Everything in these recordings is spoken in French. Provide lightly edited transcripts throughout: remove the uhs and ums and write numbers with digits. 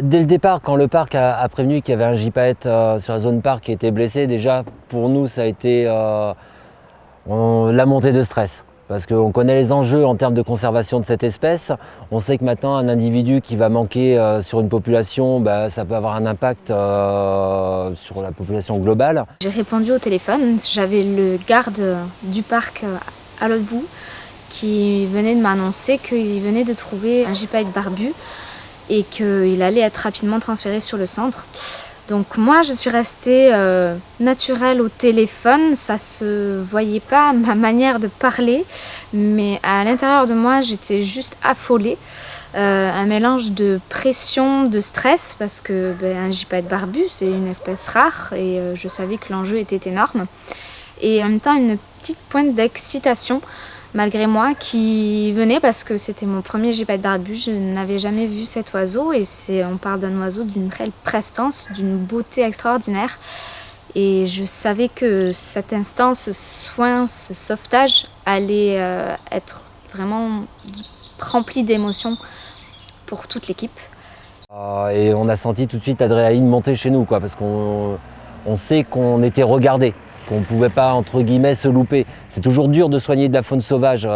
Dès le départ, quand le parc a prévenu qu'il y avait un gypaète sur la zone parc qui était blessé, déjà pour nous ça a été la montée de stress. Parce qu'on connaît les enjeux en termes de conservation de cette espèce. On sait que maintenant un individu qui va manquer sur une population, ça peut avoir un impact sur la population globale. J'ai répondu au téléphone, j'avais le garde du parc à l'autre bout qui venait de m'annoncer qu'il venait de trouver un gypaète barbu et qu'il allait être rapidement transféré sur le centre. Donc moi je suis restée naturelle au téléphone, ça se voyait pas ma manière de parler, mais à l'intérieur de moi j'étais juste affolée. Un mélange de pression, de stress, parce que un gypaète barbu c'est une espèce rare et je savais que l'enjeu était énorme. Et en même temps une petite pointe d'excitation malgré moi qui venait parce que c'était mon premier gypaète barbu, je n'avais jamais vu cet oiseau et on parle d'un oiseau d'une réelle prestance, d'une beauté extraordinaire et je savais que cet instant, ce soin, ce sauvetage allait être vraiment rempli d'émotions pour toute l'équipe. Et on a senti tout de suite l'adrénaline monter chez nous, parce qu'on sait qu'on était regardé, qu'on ne pouvait pas, entre guillemets, se louper. C'est toujours dur de soigner de la faune sauvage,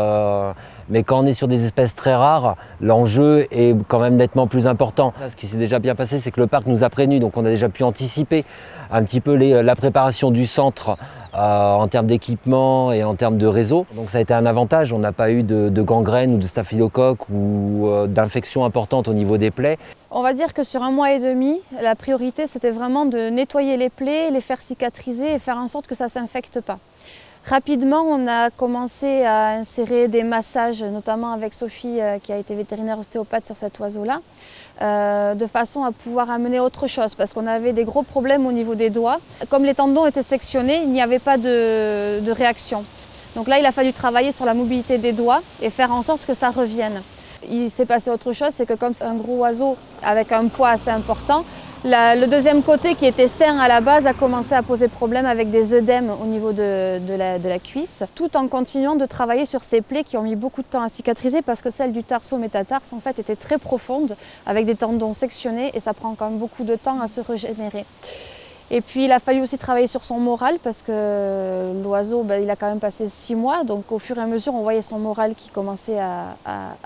mais quand on est sur des espèces très rares, l'enjeu est quand même nettement plus important. Ce qui s'est déjà bien passé, c'est que le parc nous a prévenus, donc on a déjà pu anticiper un petit peu la préparation du centre en termes d'équipement et en termes de réseau. Donc ça a été un avantage, on n'a pas eu de gangrène ou de staphylocoque ou d'infection importante au niveau des plaies. On va dire que sur 1 mois et demi, la priorité c'était vraiment de nettoyer les plaies, les faire cicatriser et faire en sorte que ça ne s'infecte pas. Rapidement, on a commencé à insérer des massages, notamment avec Sophie qui a été vétérinaire ostéopathe sur cet oiseau-là, de façon à pouvoir amener autre chose parce qu'on avait des gros problèmes au niveau des doigts. Comme les tendons étaient sectionnés, il n'y avait pas de réaction. Donc là, il a fallu travailler sur la mobilité des doigts et faire en sorte que ça revienne. Il s'est passé autre chose, c'est que comme c'est un gros oiseau avec un poids assez important, le deuxième côté qui était sain à la base a commencé à poser problème avec des œdèmes au niveau de la cuisse, tout en continuant de travailler sur ces plaies qui ont mis beaucoup de temps à cicatriser parce que celle du tarso-métatarse en fait était très profonde avec des tendons sectionnés et ça prend quand même beaucoup de temps à se régénérer. Et puis il a fallu aussi travailler sur son moral parce que l'oiseau, il a quand même passé 6 mois. Donc au fur et à mesure, on voyait son moral qui commençait à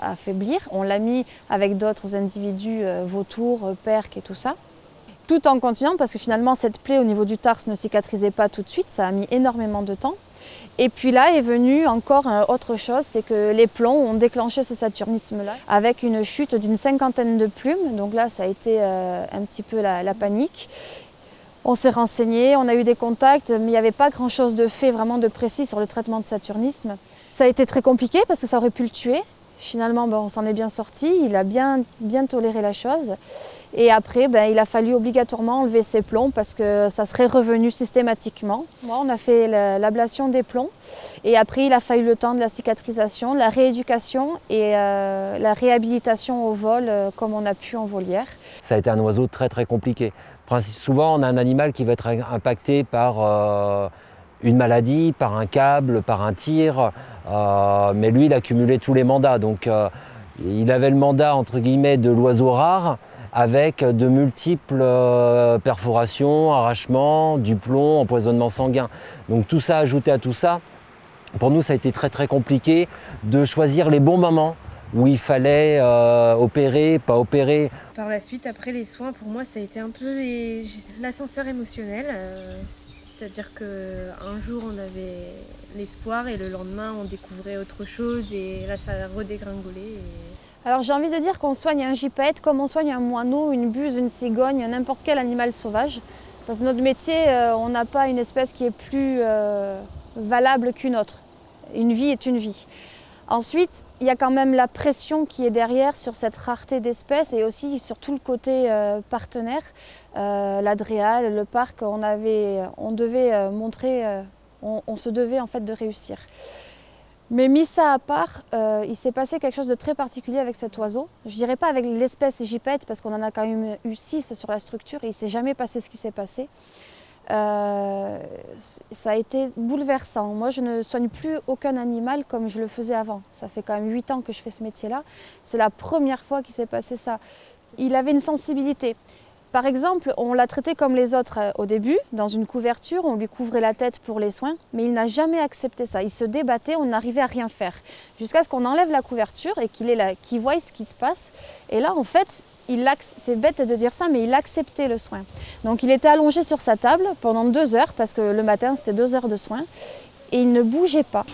affaiblir. On l'a mis avec d'autres individus, vautours, perques et tout ça. Tout en continuant parce que finalement cette plaie au niveau du tarse ne cicatrisait pas tout de suite. Ça a mis énormément de temps. Et puis là est venue encore autre chose, c'est que les plombs ont déclenché ce saturnisme-là avec une chute d'une 50aine de plumes. Donc là, ça a été un petit peu la panique. On s'est renseigné, on a eu des contacts, mais il n'y avait pas grand-chose de fait vraiment de précis sur le traitement de saturnisme. Ça a été très compliqué parce que ça aurait pu le tuer. Finalement, on s'en est bien sorti, il a bien toléré la chose. Et après, il a fallu obligatoirement enlever ses plombs parce que ça serait revenu systématiquement. Moi, on a fait l'ablation des plombs et après, il a fallu le temps de la cicatrisation, de la rééducation et la réhabilitation au vol comme on a pu en volière. Ça a été un oiseau très très compliqué. Souvent, on a un animal qui va être impacté par une maladie, par un câble, par un tir, mais lui, il a cumulé tous les mandats. Donc, il avait le mandat, entre guillemets, de l'oiseau rare, avec de multiples perforations, arrachements, du plomb, empoisonnement sanguin. Donc, tout ça ajouté à tout ça, pour nous, ça a été très très compliqué de choisir les bons moments où il fallait opérer, pas opérer. Par la suite, après les soins, pour moi, ça a été un peu l'ascenseur émotionnel. C'est-à-dire qu'un jour, on avait l'espoir et le lendemain, on découvrait autre chose et là, ça a redégringolé. Alors j'ai envie de dire qu'on soigne un gypaète comme on soigne un moineau, une buse, une cigogne, n'importe quel animal sauvage. Parce que notre métier, on n'a pas une espèce qui est plus valable qu'une autre. Une vie est une vie. Ensuite, il y a quand même la pression qui est derrière sur cette rareté d'espèces et aussi sur tout le côté partenaire. L'Adréal, le parc, on devait montrer, on se devait en fait de réussir. Mais mis ça à part, il s'est passé quelque chose de très particulier avec cet oiseau. Je dirais pas avec l'espèce gypaète parce qu'on en a quand même eu 6 sur la structure et il ne s'est jamais passé ce qui s'est passé. Ça a été bouleversant. Moi, je ne soigne plus aucun animal comme je le faisais avant. Ça fait quand même 8 ans que je fais ce métier-là. C'est la première fois qu'il s'est passé ça. il avait une sensibilité. Par exemple, on l'a traité comme les autres au début, dans une couverture, on lui couvrait la tête pour les soins, mais il n'a jamais accepté ça. Il se débattait, on n'arrivait à rien faire. Jusqu'à ce qu'on enlève la couverture et qu'il voie ce qui se passe. Et là, en fait, c'est bête de dire ça, mais il acceptait le soin. Donc il était allongé sur sa table pendant 2 heures, parce que le matin, c'était 2 heures de soins, et il ne bougeait pas.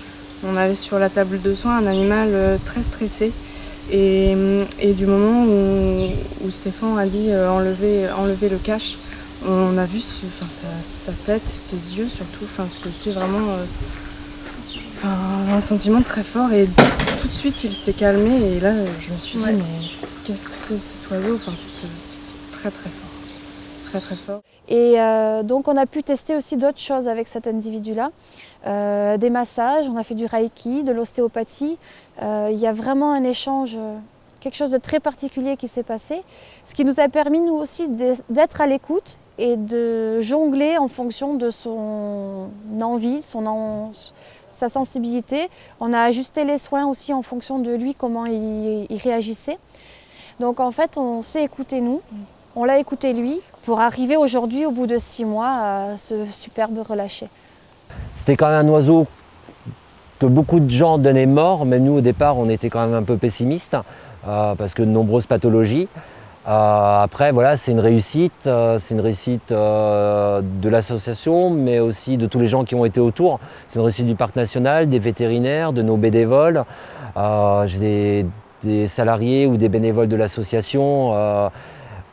On avait sur la table de soins un animal très stressé. Et du moment où Stéphane a dit enlever le cache, on a vu sa tête, ses yeux surtout. C'était vraiment un sentiment très fort. Et tout de suite, il s'est calmé. Et là, je me suis dit, mais qu'est-ce que c'est cet oiseau? C'était très très fort. Très très fort. Et donc on a pu tester aussi d'autres choses avec cet individu-là. Des massages, on a fait du reiki, de l'ostéopathie. Il y a vraiment un échange, quelque chose de très particulier qui s'est passé. Ce qui nous a permis nous aussi d'être à l'écoute et de jongler en fonction de son envie, sa sensibilité. On a ajusté les soins aussi en fonction de lui, comment il réagissait. Donc en fait, on s'est écouté nous. On l'a écouté lui pour arriver aujourd'hui, au bout de 6 mois, à ce superbe relâché. C'était quand même un oiseau que beaucoup de gens donnaient mort, même nous au départ on était quand même un peu pessimistes parce que de nombreuses pathologies. Après voilà, c'est une réussite de l'association, mais aussi de tous les gens qui ont été autour. C'est une réussite du parc national, des vétérinaires, de nos bénévoles. J'ai des salariés ou des bénévoles de l'association.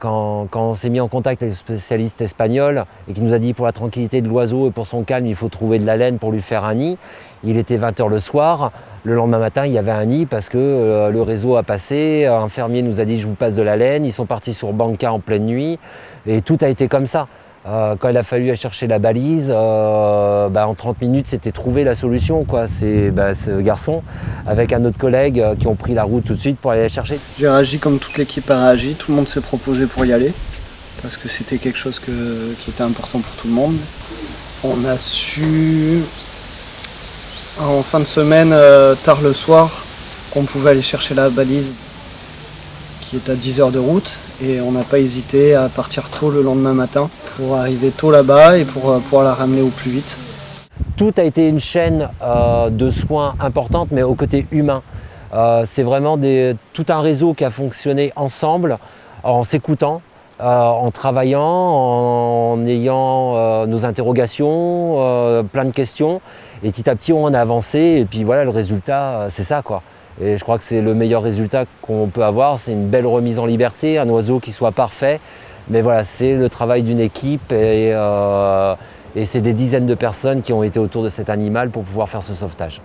Quand on s'est mis en contact avec le spécialiste espagnol et qui nous a dit pour la tranquillité de l'oiseau et pour son calme, il faut trouver de la laine pour lui faire un nid. Il était 20 h le soir. Le lendemain matin, il y avait un nid parce que le réseau a passé. Un fermier nous a dit « je vous passe de la laine ». Ils sont partis sur Banca en pleine nuit et tout a été comme ça. Quand il a fallu aller chercher la balise, en 30 minutes, c'était trouvé la solution, quoi. C'est ce garçon avec un autre collègue qui ont pris la route tout de suite pour aller la chercher. J'ai réagi comme toute l'équipe a réagi, tout le monde s'est proposé pour y aller, parce que c'était quelque chose qui était important pour tout le monde. On a su, en fin de semaine, tard le soir, qu'on pouvait aller chercher la balise qui est à 10 h de route. Et on n'a pas hésité à partir tôt le lendemain matin pour arriver tôt là-bas et pour pouvoir la ramener au plus vite. Tout a été une chaîne de soins importante, mais au côté humain. C'est vraiment tout un réseau qui a fonctionné ensemble, en s'écoutant, en travaillant, en ayant nos interrogations, plein de questions. Et petit à petit, on a avancé et puis voilà, le résultat, c'est ça, quoi. Et je crois que c'est le meilleur résultat qu'on peut avoir, c'est une belle remise en liberté, un oiseau qui soit parfait. Mais voilà, c'est le travail d'une équipe et c'est des dizaines de personnes qui ont été autour de cet animal pour pouvoir faire ce sauvetage.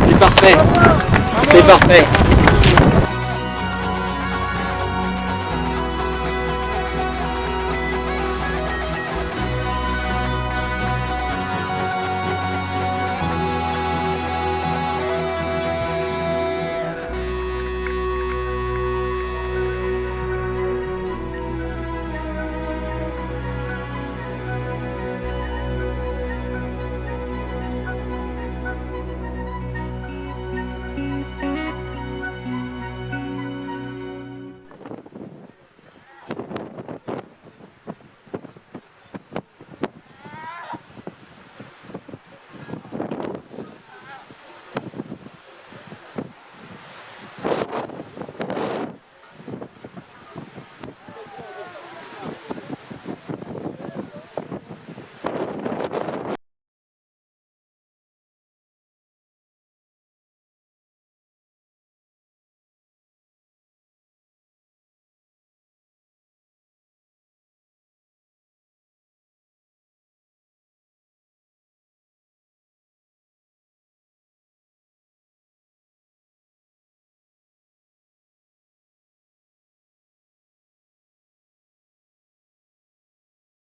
C'est parfait. C'est parfait.